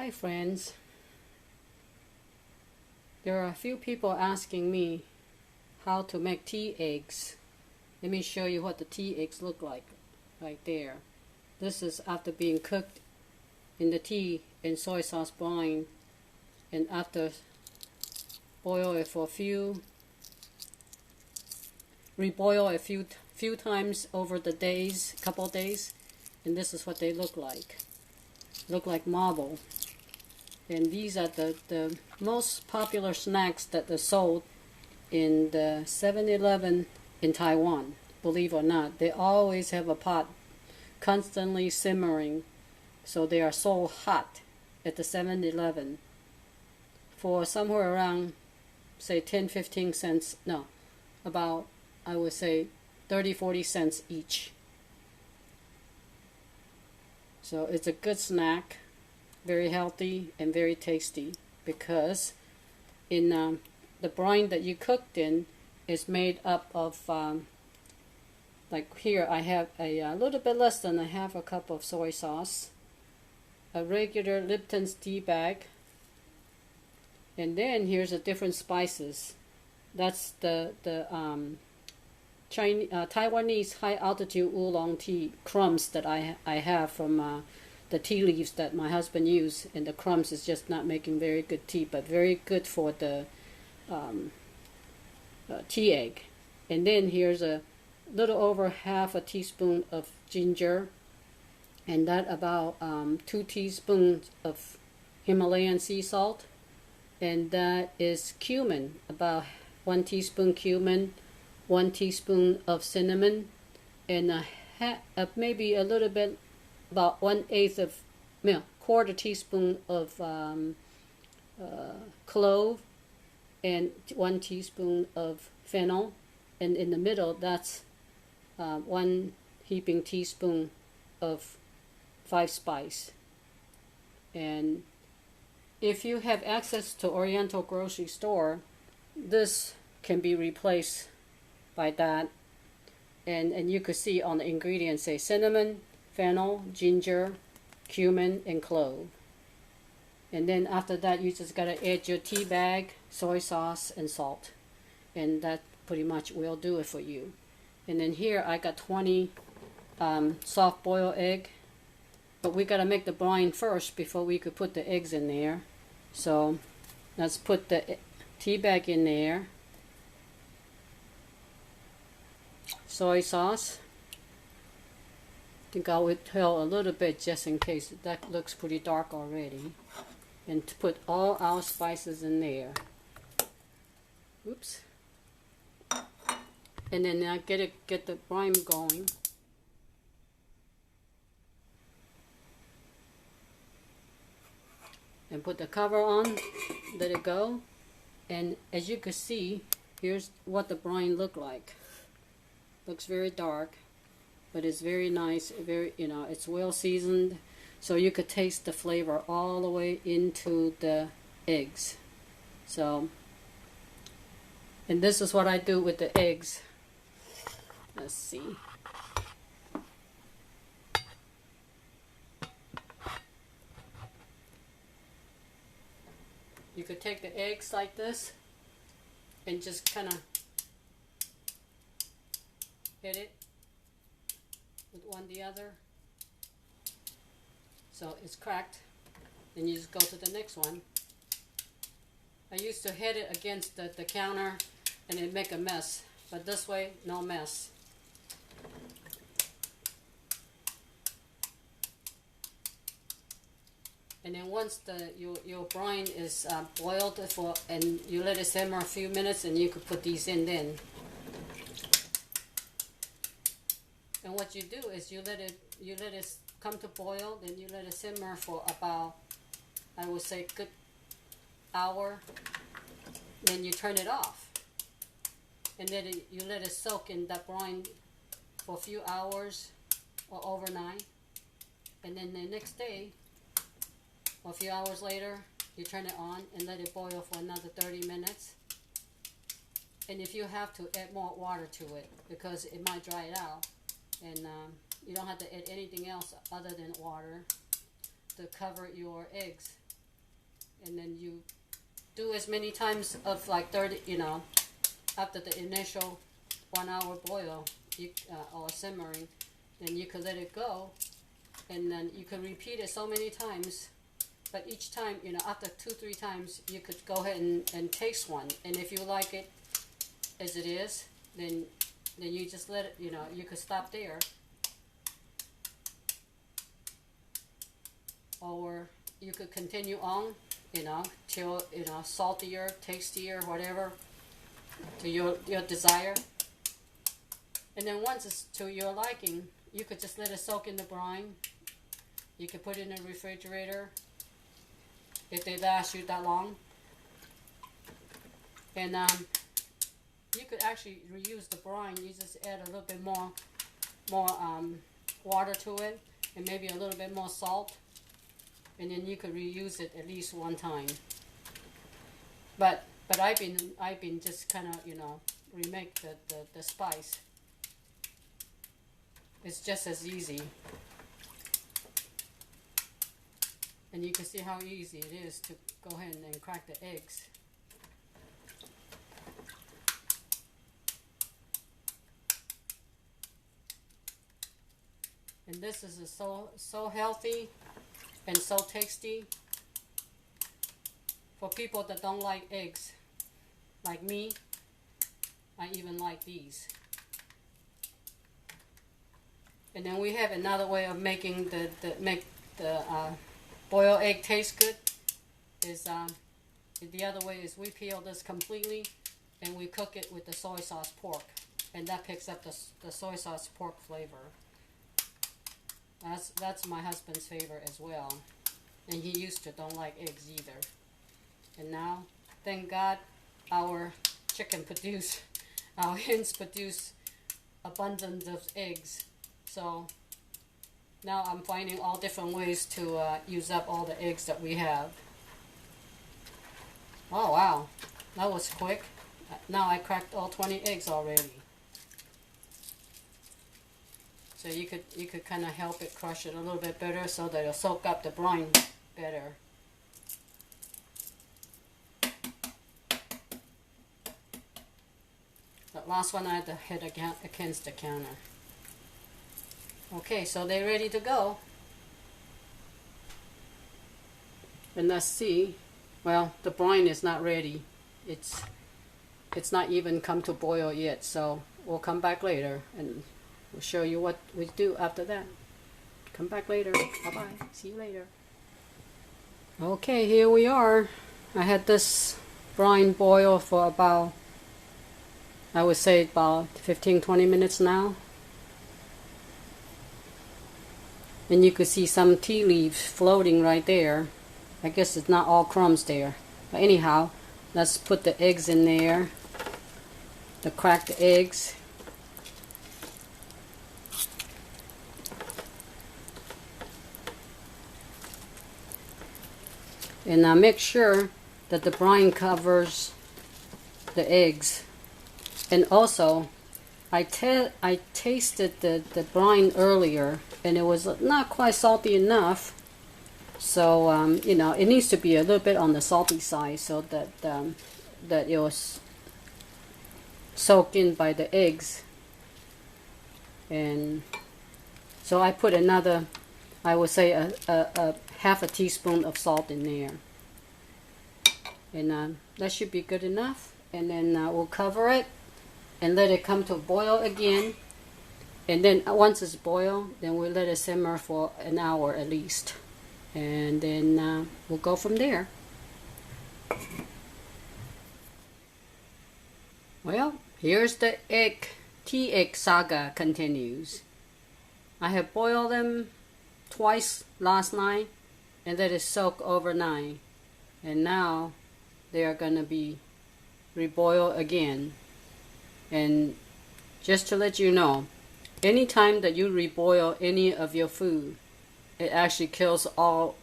Hi friends, there are a few people asking me how to make tea eggs. Let me show you what the tea eggs look like right there. This is after being cooked in the tea and soy sauce brine, and after boil it for reboil a few times over the couple days, and this is what they look like. Look like marble. And these are the most popular snacks that are sold in the 7-Eleven in Taiwan. Believe it or not, they always have a pot constantly simmering, so they are so hot at the 7-Eleven for somewhere around, say, 10-15 cents. No, about, I would say, 30-40 cents each. So it's a good snack, very healthy and very tasty, because in the brine that you cooked in is made up of like here I have a little bit less than a half a cup of soy sauce, a regular Lipton's tea bag, and then here's the different spices. That's the Taiwanese high altitude oolong tea crumbs that I have from the tea leaves that my husband used, and the crumbs is just not making very good tea, but very good for the tea egg. And then here's a little over half a teaspoon of ginger, and that about 2 teaspoons of Himalayan sea salt, and that is cumin, about 1 teaspoon cumin, 1 teaspoon of cinnamon, and maybe a little bit, about 1/8 of, quarter teaspoon of clove, and 1 teaspoon of fennel, and in the middle that's 1 heaping teaspoon of 5 spice. And if you have access to Oriental grocery store, this can be replaced by that, and you could see on the ingredients say cinnamon, fennel, ginger, cumin, and clove. And then after that, you just gotta add your tea bag, soy sauce, and salt, and that pretty much will do it for you. And then here I got 20 soft boiled egg, but we gotta make the brine first before we could put the eggs in there. So let's put the tea bag in there, soy sauce. I think I would tell a little bit just in case that looks pretty dark already, and to put all our spices in there. Oops. And then I get the brine going. And put the cover on, let it go. And as you can see, here's what the brine look like. Looks very dark, but it's very nice, very, it's well seasoned, so you could taste the flavor all the way into the eggs. So, and this is what I do with the eggs. Let's see. You could take the eggs like this and just kind of hit it with one the other, so it's cracked. Then you just go to the next one. I used to hit it against the counter and it'd make a mess, but this way, no mess. And then once your brine is boiled and you let it simmer a few minutes, and you could put these in then. And what you do is you let it come to boil, then you let it simmer for about, I would say, good hour. Then you turn it off, and then you let it soak in that brine for a few hours or overnight. And then the next day, or a few hours later, you turn it on and let it boil for another 30 minutes. And if you have to, add more water to it, because it might dry it out. And you don't have to add anything else other than water to cover your eggs. and then you do as many times of like 30, after the initial 1 hour boil or simmering, then you could let it go, and then you can repeat it so many times. But each time, after 2-3 times, you could go ahead and taste one, and if you like it as it is, then you just let it, you could stop there. Or you could continue on, till, saltier, tastier, whatever, to your desire. And then once it's to your liking, you could just let it soak in the brine. You could put it in the refrigerator if they last you that long. And you could actually reuse the brine. You just add a little bit more water to it, and maybe a little bit more salt, and then you could reuse it at least one time. But I've been just kind of remake the spice. It's just as easy, and you can see how easy it is to go ahead and crack the eggs. And this is so healthy and so tasty for people that don't like eggs, like me. I even like these. And then we have another way of making the boiled egg taste good. Is the other way is we peel this completely and we cook it with the soy sauce pork, and that picks up the soy sauce pork flavor. That's my husband's favorite as well, and he used to don't like eggs either. And now, thank God, our hens produce abundance of eggs. So now I'm finding all different ways to use up all the eggs that we have. Oh wow, that was quick. Now I cracked all 20 eggs already. So you could kind of help it crush it a little bit better so that it'll soak up the brine better. That last one I had to hit against the counter. Okay, so they're ready to go. And let's see. Well, the brine is not ready. It's not even come to boil yet, so we'll come back later and we'll show you what we do after that. Come back later. Bye-bye. See you later. Okay, here we are. I had this brine boil for about, I would say about 15-20 minutes now. And you could see some tea leaves floating right there. I guess it's not all crumbs there. But anyhow, let's put the eggs in there. The cracked eggs. And now make sure that the brine covers the eggs. And also, I tasted the brine earlier, and it was not quite salty enough. So it needs to be a little bit on the salty side so that it was soaked in by the eggs. And so I put another, I would say a half a teaspoon of salt in there, and that should be good enough. And then we'll cover it and let it come to a boil again. And then once it's boiled, then we'll let it simmer for an hour at least, and then we'll go from there. Well, here's the tea egg saga continues. I have boiled them twice last night and let it soak overnight, and now they are going to be reboiled again. And just to let you know, anytime that you reboil any of your food, it actually kills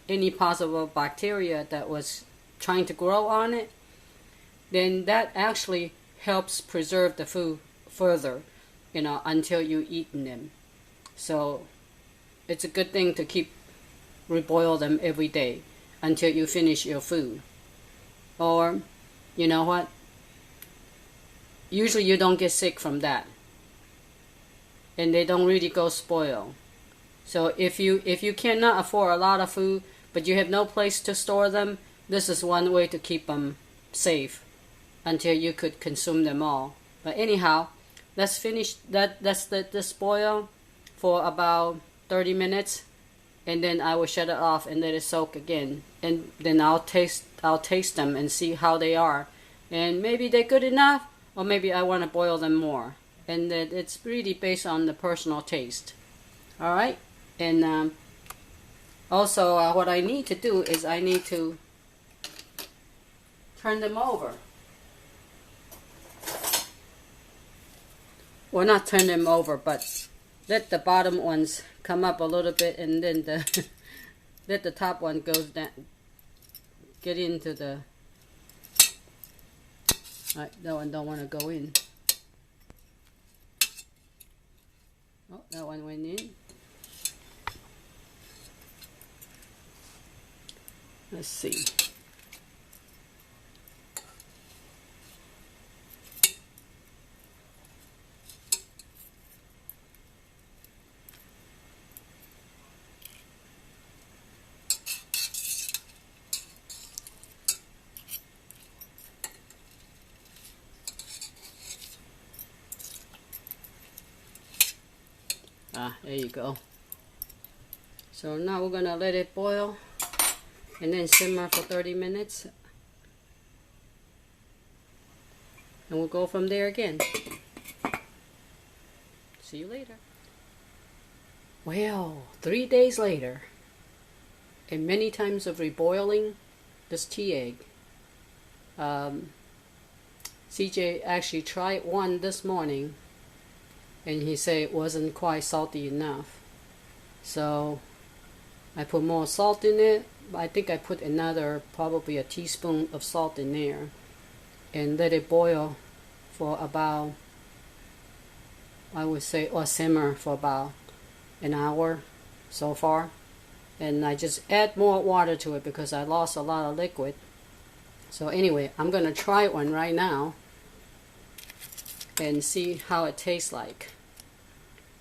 any possible bacteria that was trying to grow on it. Then that actually helps preserve the food further, until you eaten them. So it's a good thing to keep reboil them every day. until you finish your food. Or, you know what? Usually you don't get sick from that. And they don't really go spoil. So if you cannot afford a lot of food, but you have no place to store them, this is one way to keep them safe until you could consume them all. But anyhow, let's finish that. Let's let this boil for about 30 minutes, and then I will shut it off and let it soak again. And then I'll taste them and see how they are, and maybe they're good enough, or maybe I want to boil them more. And that it's really based on the personal taste. All right, and also what I need to do is I need to turn them over. Well, not turn them over, but let the bottom ones come up a little bit, and then let the top one goes down, get into the. Right, that one don't want to go in. Oh, that one went in. Let's see. There you go. So now we're gonna let it boil and then simmer for 30 minutes, and we'll go from there again. See you later. Well, 3 days later, and many times of reboiling this tea egg, CJ actually tried one this morning, and he said it wasn't quite salty enough. So I put more salt in it. I think I put probably a teaspoon of salt in there, and let it boil for about, I would say, or simmer for about an hour so far. And I just add more water to it because I lost a lot of liquid. So anyway, I'm going to try one right now and see how it tastes like.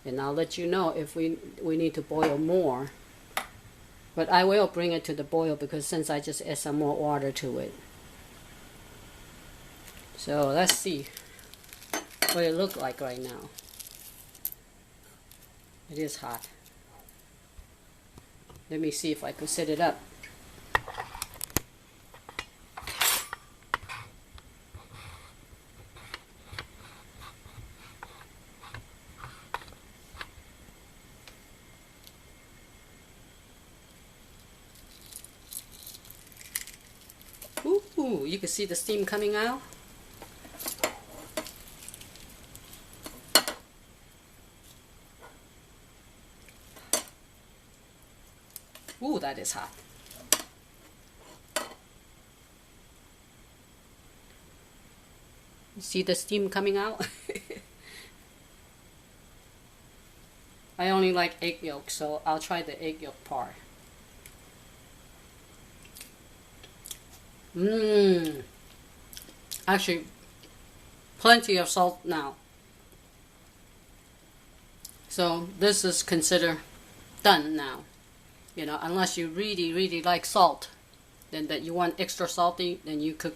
And I'll let you know if we need to boil more. But I will bring it to the boil because since I just add some more water to it. So let's see what it looks like right now. It is hot. Let me see if I can set it up. Ooh, you can see the steam coming out. Ooh, that is hot. You see the steam coming out? I only like egg yolk, so I'll try the egg yolk part. Actually, plenty of salt now. So this is considered done now. You know, unless you really, really like salt, then that you want extra salty, then you could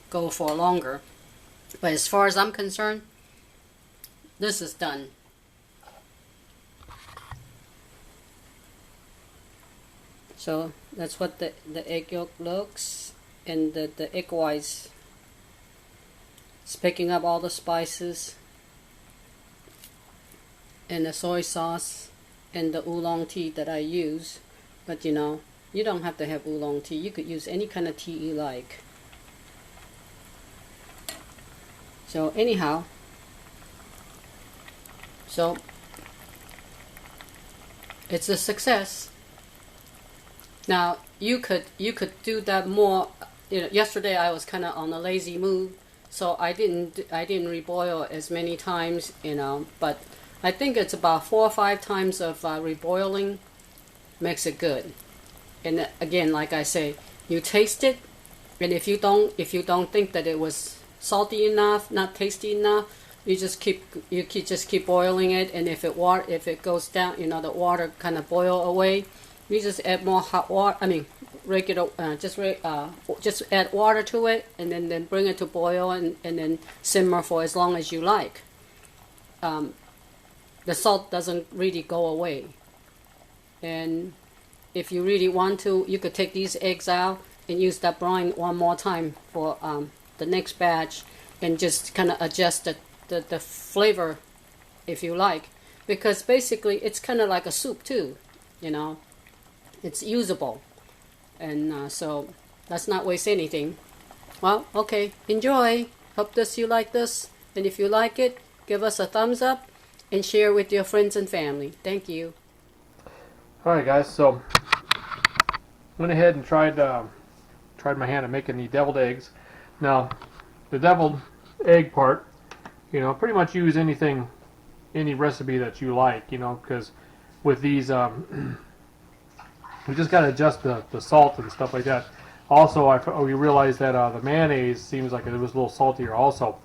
go for longer. But as far as I'm concerned, this is done. So that's what the egg yolk looks, and the egg whites. It's picking up all the spices and the soy sauce and the oolong tea that I use. But you know, you don't have to have oolong tea. You could use any kind of tea you like. So anyhow, so it's a success. Now you could do that more. You know, yesterday I was kind of on a lazy mood, so I didn't reboil as many times. You know, but I think it's about 4 or 5 times of reboiling makes it good. And again, like I say, you taste it, and if you don't think that it was salty enough, not tasty enough, you just keep boiling it, and if it goes down, the water kind of boil away, you just add more hot water. I mean, regular, just add water to it, and then bring it to boil, and then simmer for as long as you like. The salt doesn't really go away, and if you really want to, you could take these eggs out and use that brine one more time for the next batch, and just kind of adjust the flavor if you like, because basically it's kind of like a soup too, it's usable, and so let's not waste anything. Well, okay, enjoy. Hope you like this, and if you like it, give us a thumbs up and share with your friends and family. Thank you. Alright guys, so went ahead and tried my hand at making the deviled eggs. Now, the deviled egg part, pretty much use any recipe that you like, because with these, we just got to adjust the salt and stuff like that. Also, we realized that the mayonnaise seems like it was a little saltier also.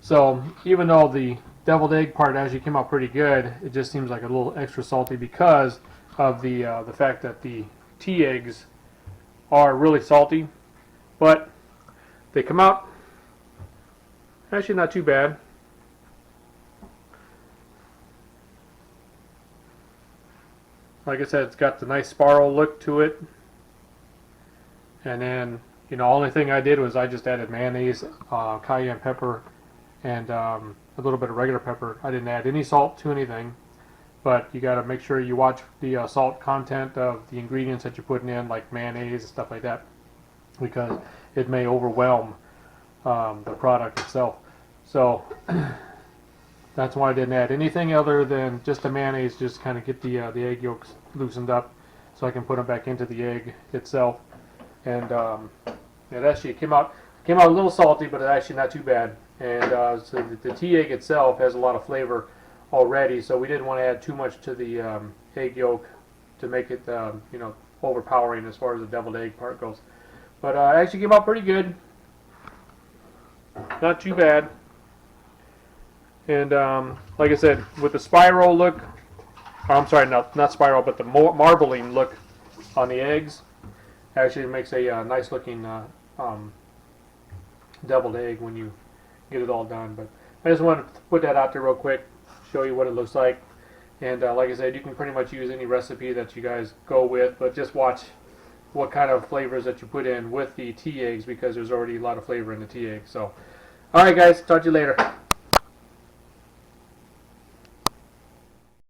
So, even though the deviled egg part actually came out pretty good, it just seems like a little extra salty because of the fact that the tea eggs are really salty, but they come out actually not too bad. Like I said, it's got the nice spiral look to it, and then only thing I did was I just added mayonnaise, cayenne pepper, and a little bit of regular pepper. I didn't add any salt to anything, but you got to make sure you watch the salt content of the ingredients that you're putting in, like mayonnaise and stuff like that, because it may overwhelm the product itself. So that's why I didn't add anything other than just the mayonnaise, just kind of get the egg yolks loosened up so I can put them back into the egg itself. And it actually came out a little salty, but it's actually not too bad. And so the tea egg itself has a lot of flavor already, so we didn't want to add too much to the egg yolk to make it overpowering as far as the deviled egg part goes. But it actually came out pretty good, not too bad. And like I said, with the spiral look, I'm sorry, not spiral, but the marbling look on the eggs, actually makes a nice looking deviled egg when you get it all done. But I just wanted to put that out there real quick, show you what it looks like. And like I said, you can pretty much use any recipe that you guys go with, but just watch what kind of flavors that you put in with the tea eggs, because there's already a lot of flavor in the tea eggs. So, alright guys, talk to you later.